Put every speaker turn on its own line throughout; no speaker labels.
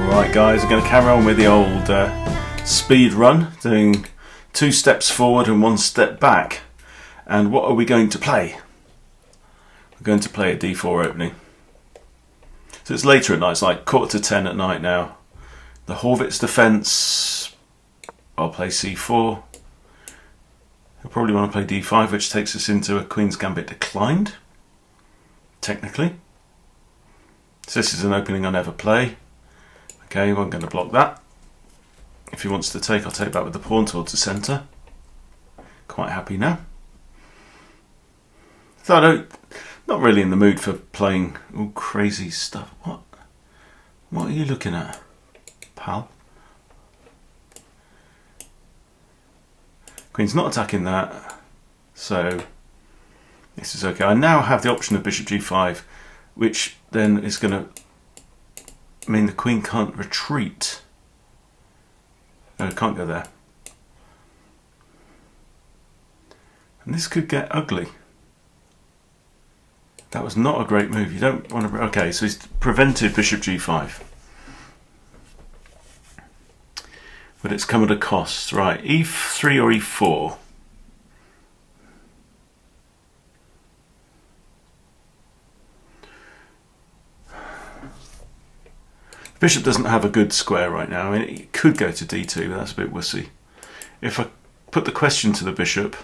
Right guys, we're going to carry on with the old speed run, doing 2 steps forward and 1 step back. And what are we going to play? We're going to play a d4 opening. So it's later at night, it's like 9:45 at night now. The Horvitz defence, I'll play c4. I'll probably want to play d5, which takes us into a Queen's Gambit declined, technically. So this is an opening I never play. Okay, I'm going to block that. If he wants to take, I'll take back with the pawn towards the centre. Quite happy now. So not really in the mood for playing all crazy stuff. What are you looking at, pal? Queen's not attacking that, so this is okay. I now have the option of bishop g5, which then is going to mean the queen can't retreat. No, it can't go there. And this could get ugly. That was not a great move. You don't want to... Okay, so he's prevented bishop g5. But it's come at a cost. Right, e3 or e4? Bishop doesn't have a good square right now. I mean, it could go to d2, but that's a bit wussy. If I put the question to the bishop,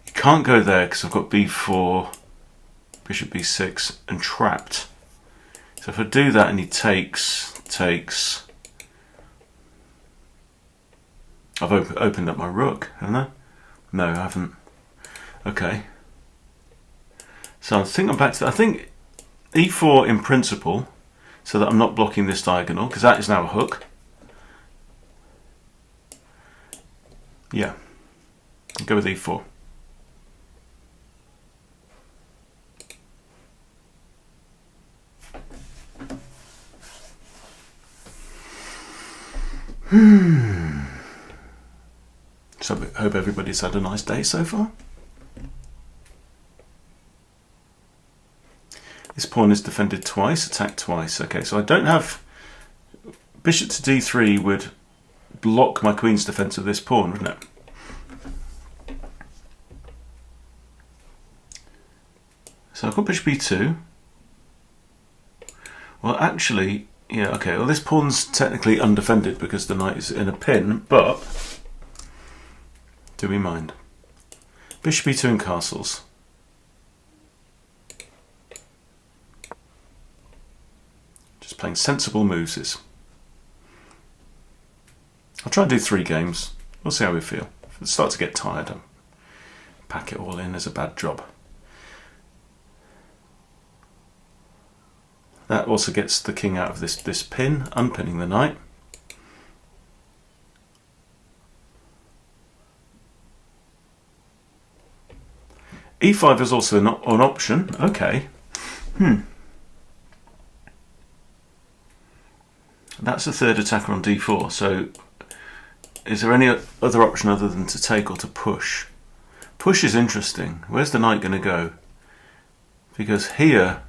he can't go there because I've got b4, bishop b6, and trapped. So if I do that and he takes... I've opened up my rook, haven't I? No, I haven't. Okay. So I think I'm back to... I think e4 in principle, so that I'm not blocking this diagonal, because that is now a hook. Yeah, I'll go with e4. So I hope everybody's had a nice day so far. This pawn is defended twice, attacked twice. Okay, so I don't have... Bishop to d3 would block my queen's defence of this pawn, wouldn't it? So I've got bishop e2. Well, actually, yeah, okay. Well, this pawn's technically undefended because the knight is in a pin, but do we mind? Bishop e2 in castles. Just playing sensible moves is. I'll try and do 3 games. We'll see how we feel. If it starts to get tired, I'll pack it all in as a bad job. That also gets the king out of this pin, unpinning the knight. e5 is also an option. Okay. That's the third attacker on d4, so is there any other option other than to take or to push? Push is interesting. Where's the knight going to go? Because here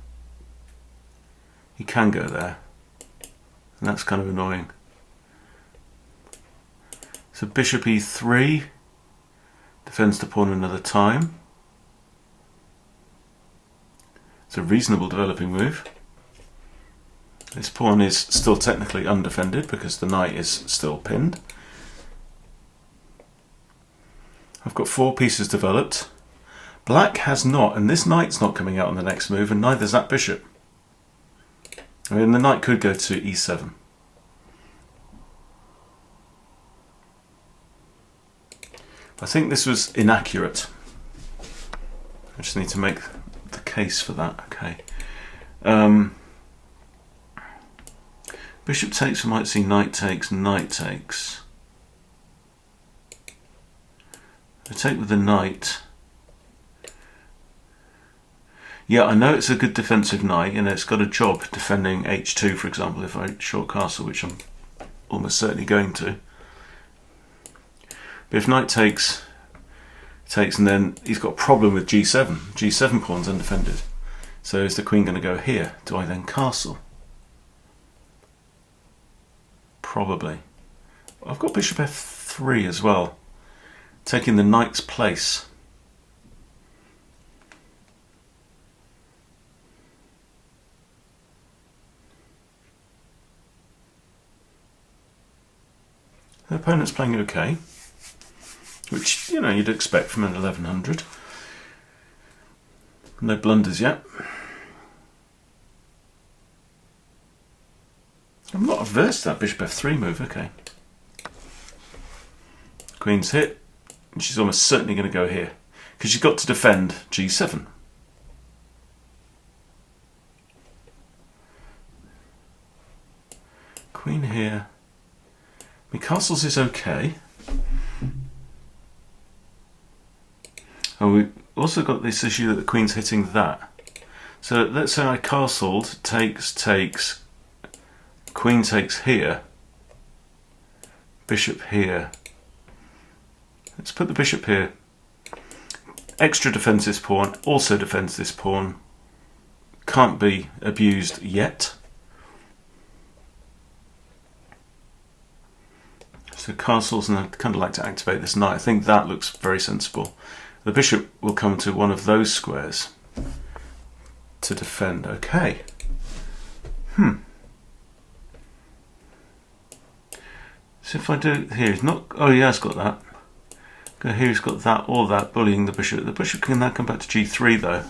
he can go there, and that's kind of annoying. So bishop e3 defends the pawn another time. It's a reasonable developing move. This pawn is still technically undefended because the knight is still pinned. I've got 4 pieces developed. Black has not, and this knight's not coming out on the next move, and neither is that bishop. I mean, the knight could go to e7. I think this was inaccurate. I just need to make the case for that. Okay. Bishop takes, we might see knight takes, knight takes. I take with the knight. Yeah, I know it's a good defensive knight, and it's got a job defending h2, for example, if I short castle, which I'm almost certainly going to. But if knight takes, and then he's got a problem with g7. g7 pawn's undefended. So is the queen going to go here? Do I then castle? probably. I've got bishop f3 as well, taking the knight's place. The opponent's playing okay, which, you know, you'd expect from an 1100. No blunders yet. I'm not averse to that bishop f3 move, okay. Queen's hit, and she's almost certainly going to go here, because she's got to defend g7. Queen here. I mean, castles is okay. And we've also got this issue that the queen's hitting that. So let's say I castled, takes, queen takes here, bishop here. Let's put the bishop here. Extra defends this pawn, also defends this pawn. Can't be abused yet. So castles, and I'd kind of like to activate this knight. I think that looks very sensible. The bishop will come to one of those squares to defend. Okay. So if I do here, he's not. Oh yeah, it's got that. Go here, he's got that or that, bullying the bishop. The bishop can now come back to g3 though.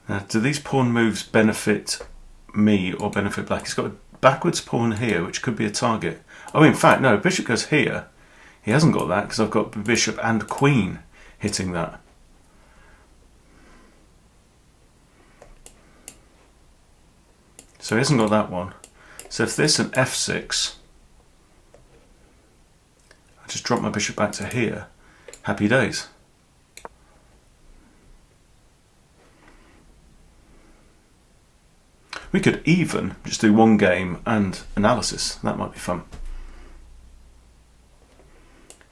Now, do these pawn moves benefit me or benefit black? He's got a backwards pawn here, which could be a target. Oh, in fact, no, bishop goes here. He hasn't got that because I've got bishop and queen hitting that. So he hasn't got that one. So if this and f6, I just drop my bishop back to here. Happy days. We could even just do one game and analysis. That might be fun.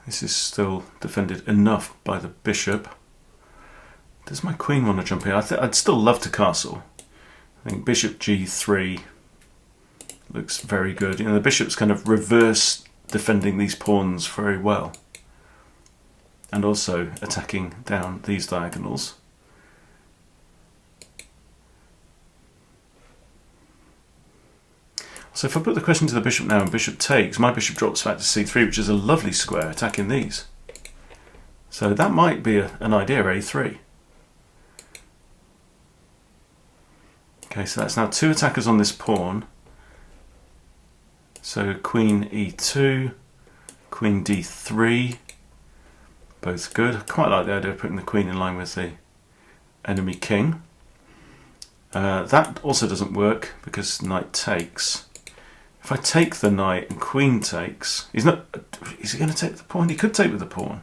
This is still defended enough by the bishop. Does my queen want to jump here? I'd still love to castle. I think bishop g3 looks very good. You know, the bishop's kind of reverse defending these pawns very well. And also attacking down these diagonals. So if I put the question to the bishop now and bishop takes, my bishop drops back to c3, which is a lovely square, attacking these. So that might be an idea, a3. Okay, so that's now two attackers on this pawn. So queen e2, queen d3, both good. I quite like the idea of putting the queen in line with the enemy king. That also doesn't work because knight takes. If I take the knight and queen takes, is he going to take the pawn? He could take with the pawn,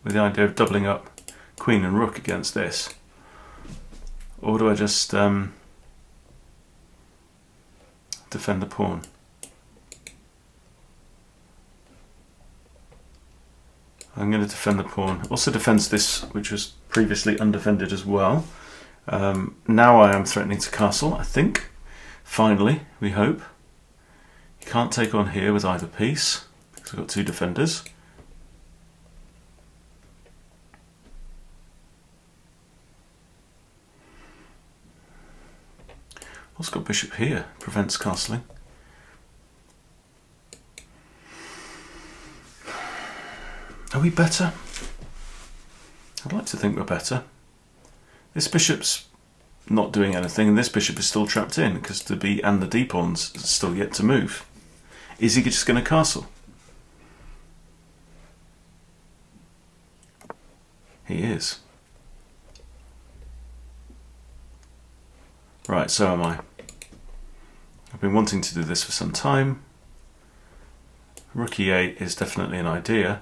with the idea of doubling up queen and rook against this. Or do I just defend the pawn? I'm going to defend the pawn. Also defends this, which was previously undefended as well. Now I am threatening to castle, I think. Finally, we hope. You can't take on here with either piece, because I've got two defenders. Also got bishop here, prevents castling. Are we better? I'd like to think we're better. This bishop's not doing anything, and this bishop is still trapped in because the b and the d pawns are still yet to move. Is he just going to castle? He is. Right, so am I. I've been wanting to do this for some time. Rook e8 is definitely an idea.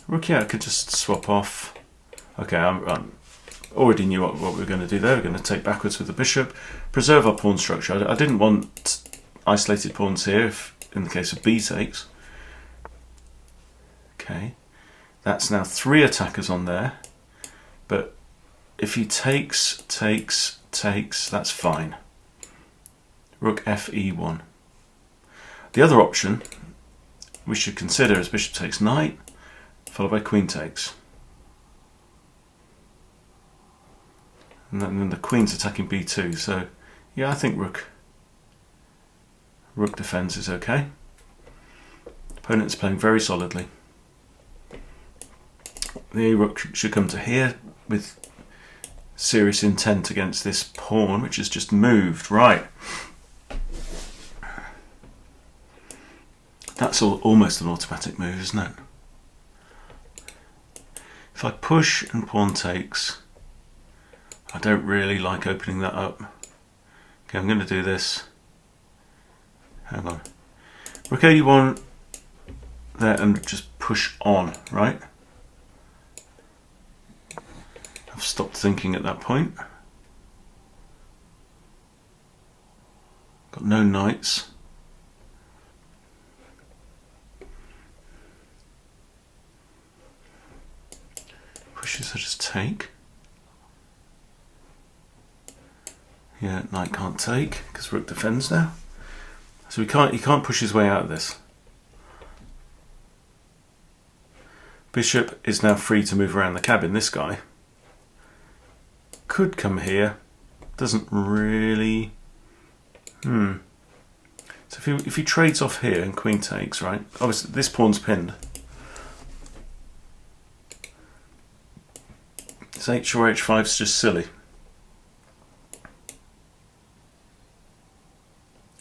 Rook e8 I could just swap off. Okay, I already knew what we were going to do there. We're going to take backwards with the bishop, preserve our pawn structure. I didn't want isolated pawns here if, in the case of b takes. Okay, that's now three attackers on there, but if he takes, that's fine. Rook fe1. The other option we should consider is bishop takes knight, followed by queen takes. And then the queen's attacking b2, so yeah, I think rook defense is okay. Opponent's playing very solidly. The rook should come to here with serious intent against this pawn, which has just moved. Right. That's almost an automatic move, isn't it? If I push and pawn takes, I don't really like opening that up. Okay, I'm going to do this. Hang on. Rook e1 there and just push on, right? I've stopped thinking at that point. Got no knights. Pushes I just take. Yeah, knight can't take because rook defends now. So he can't push his way out of this. Bishop is now free to move around the cabin. This guy could come here. Doesn't really. So if he trades off here and queen takes, right? Obviously this pawn's pinned. This h or h5 is just silly.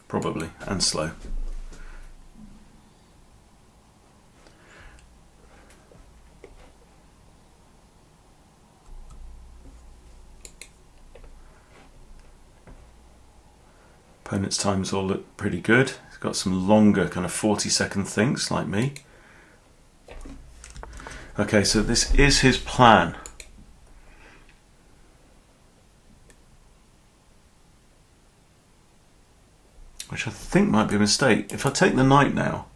Probably, and slow. Opponent's times all look pretty good. He's got some longer kind of 40-second thinks like me. Okay, so this is his plan. Which I think might be a mistake. If I take the knight now,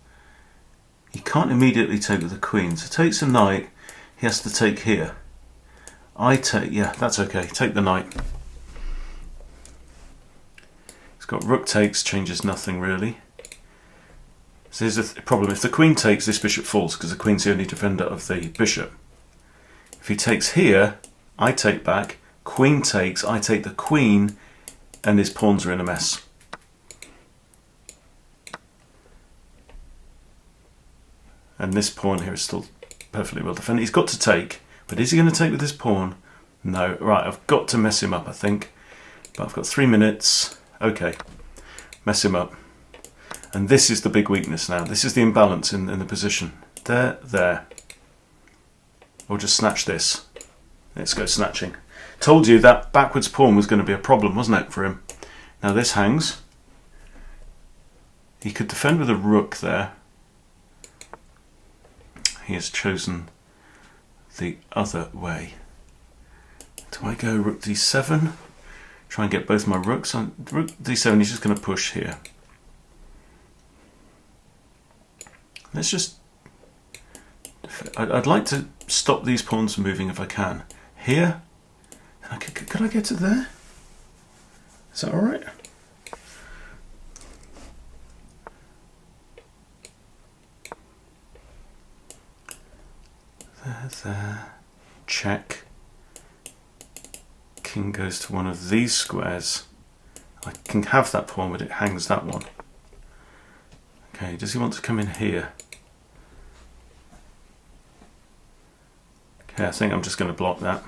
he can't immediately take with the queen. So takes a knight, he has to take here. I take, yeah, that's okay. Take the knight. He's got rook takes, changes nothing really. So here's the problem. If the queen takes, this bishop falls because the queen's the only defender of the bishop. If he takes here, I take back, queen takes, I take the queen, and his pawns are in a mess. And this pawn here is still perfectly well defended. He's got to take, but is he going to take with this pawn? No. Right, I've got to mess him up, I think. But I've got 3 minutes. Okay, mess him up. And this is the big weakness now. This is the imbalance in the position. There. Or just snatch this. Let's go snatching. Told you that backwards pawn was going to be a problem, wasn't it, for him? Now this hangs. He could defend with a rook there. He has chosen the other way. Do I go rook d7? Try and get both my rooks on. Rook d7, he's just going to push here. Let's just... I'd like to stop these pawns from moving if I can. Here? And could I get to there? Is that alright? There. Check. King goes to one of these squares. I can have that pawn, but it hangs that one. Okay, does he want to come in here? Okay, I think I'm just going to block that.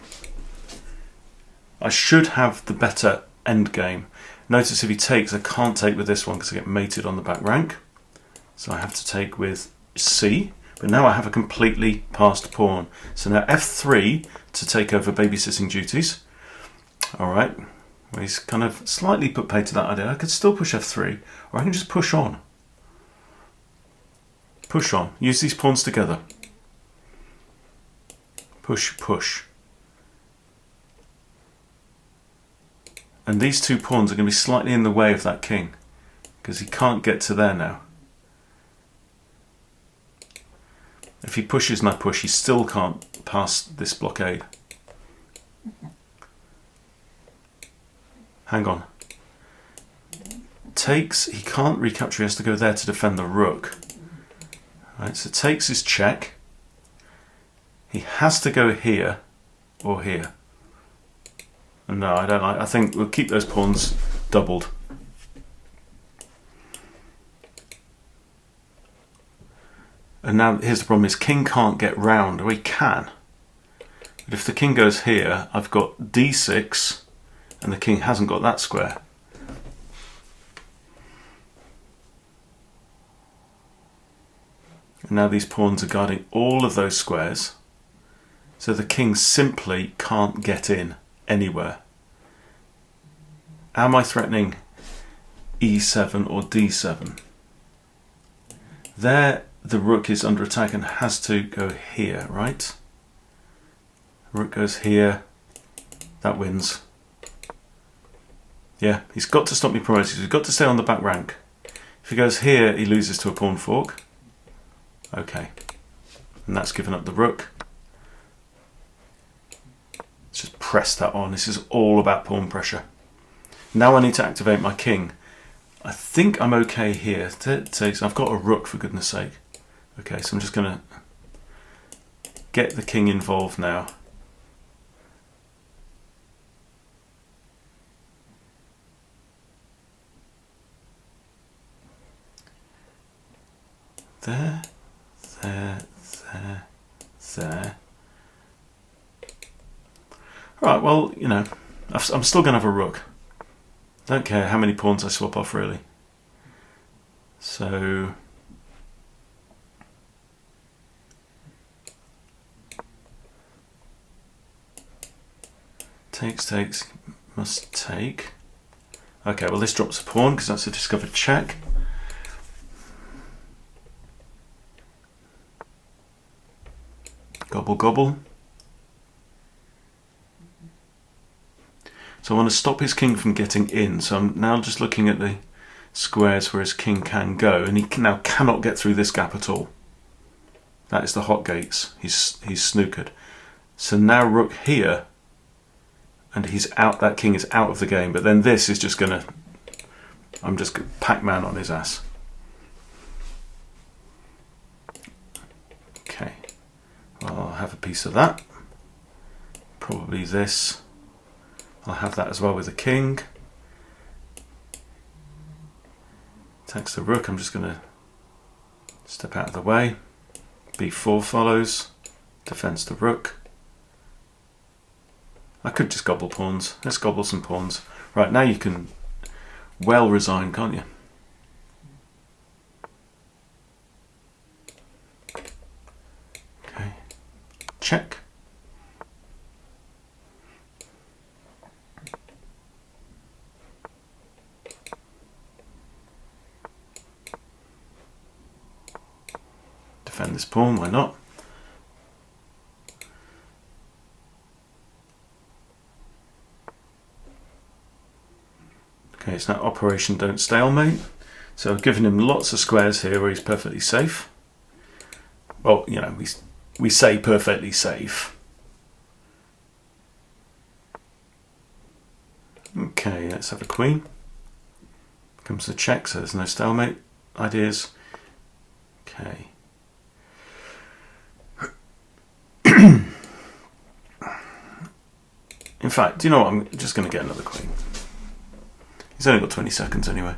I should have the better endgame. Notice if he takes, I can't take with this one because I get mated on the back rank. So I have to take with C. But now I have a completely passed pawn. So now f3 to take over babysitting duties. Alright, well, he's kind of slightly put paid to that idea. I could still push f3, or I can just push on. Push on. Use these pawns together. Push, push. And these two pawns are going to be slightly in the way of that king, because he can't get to there now. If he pushes and I push, he still can't pass this blockade. Hang on. Takes, he can't recapture, he has to go there to defend the rook. Right, so takes his check. He has to go here or here. No, I don't like, I think we'll keep those pawns doubled. And now here's the problem, is king can't get round, or he can. But if the king goes here, I've got d6 and the king hasn't got that square. And now these pawns are guarding all of those squares, so the king simply can't get in anywhere. Am I threatening e7 or d7? There, the rook is under attack and has to go here, right? Rook goes here, that wins. Yeah, he's got to stop me promoting, he's got to stay on the back rank. If he goes here, he loses to a pawn fork. Okay, and that's given up the rook. Let's just press that on. This is all about pawn pressure. Now I need to activate my king. I think I'm okay here. I've got a rook, for goodness sake. Okay, so I'm just going to get the king involved now. There. Right, well, you know, I'm still going to have a rook. Don't care how many pawns I swap off, really. So takes, must take. Okay, well this drops a pawn because that's a discovered check. Gobble gobble. So I want to stop his king from getting in, so I'm now just looking at the squares where his king can go, and he now cannot get through this gap at all. That is the hot gates. He's snookered. So now rook here, and he's out. That king is out of the game. But then this is just gonna, I'm just Pac-Man on his ass. Okay. Well, I'll have a piece of that. Probably this. I'll have that as well with the king. Takes the rook. I'm just going to step out of the way. b4 follows. Defends the rook. I could just gobble pawns. Let's gobble some pawns. Right, now you can well resign, can't you? Okay. Check. Defend this pawn, why not? Okay, it's now Operation Don't Stalemate. So I've given him lots of squares here where he's perfectly safe. Well, you know, we say perfectly safe. Okay, let's have a queen. Comes the check, so there's no stalemate ideas. Okay. In fact, do you know what? I'm just going to get another queen. He's only got 20 seconds anyway.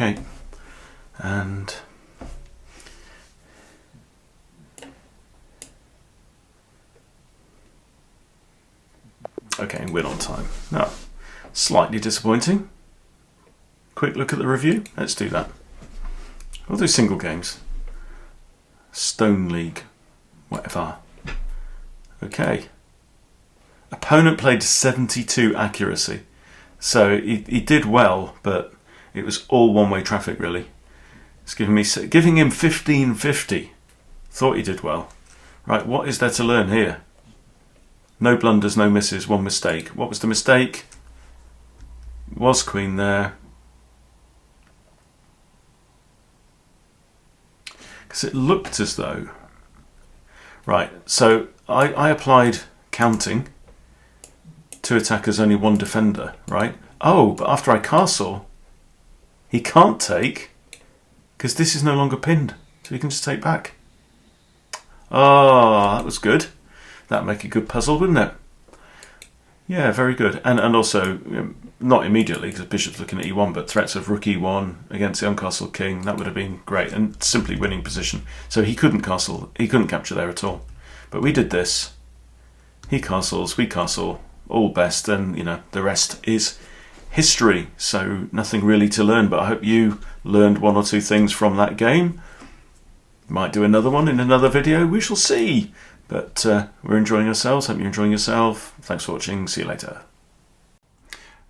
Okay, and okay, win on time. Now, slightly disappointing. Quick look at the review. Let's do that. We'll do single games. Stone League, whatever. Okay. Opponent played 72 accuracy. So he did well, but it was all one-way traffic, really. It's giving him 1550. Thought he did well. Right, what is there to learn here? No blunders, no misses, one mistake. What was the mistake? Was queen there. Because it looked as though... Right, so I applied counting. 2 attackers, only 1 defender, right? Oh, but after I castle, he can't take, because this is no longer pinned. So he can just take back. Oh, that was good. That'd make a good puzzle, wouldn't it? Yeah, very good. And also, not immediately, because the bishop's looking at e1, but threats of rook e1 against the uncastled king, that would have been great, and simply winning position. So he couldn't castle, he couldn't capture there at all. But we did this. He castles, we castle, all best, and, you know, the rest is history. So nothing really to learn, but I hope you learned 1 or 2 things from that game. Might do another one in another video, we shall see. But we're enjoying ourselves. Hope you're enjoying yourself. Thanks for watching. See you later.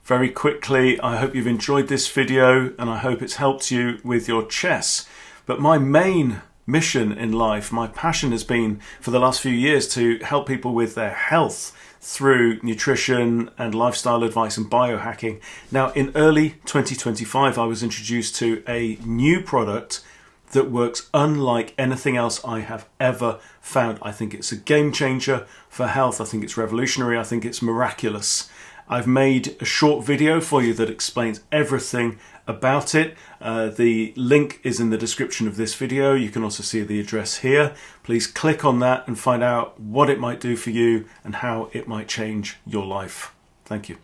Very quickly, I hope you've enjoyed this video and I hope it's helped you with your chess. But my main mission in life, my passion has been for the last few years to help people with their health through nutrition and lifestyle advice and biohacking. Now, in early 2025, I was introduced to a new product that works unlike anything else I have ever found. I think it's a game changer for health. I think it's revolutionary. I think it's miraculous. I've made a short video for you that explains everything about it. The link is in the description of this video. You can also see the address here. Please click on that and find out what it might do for you and how it might change your life. Thank you.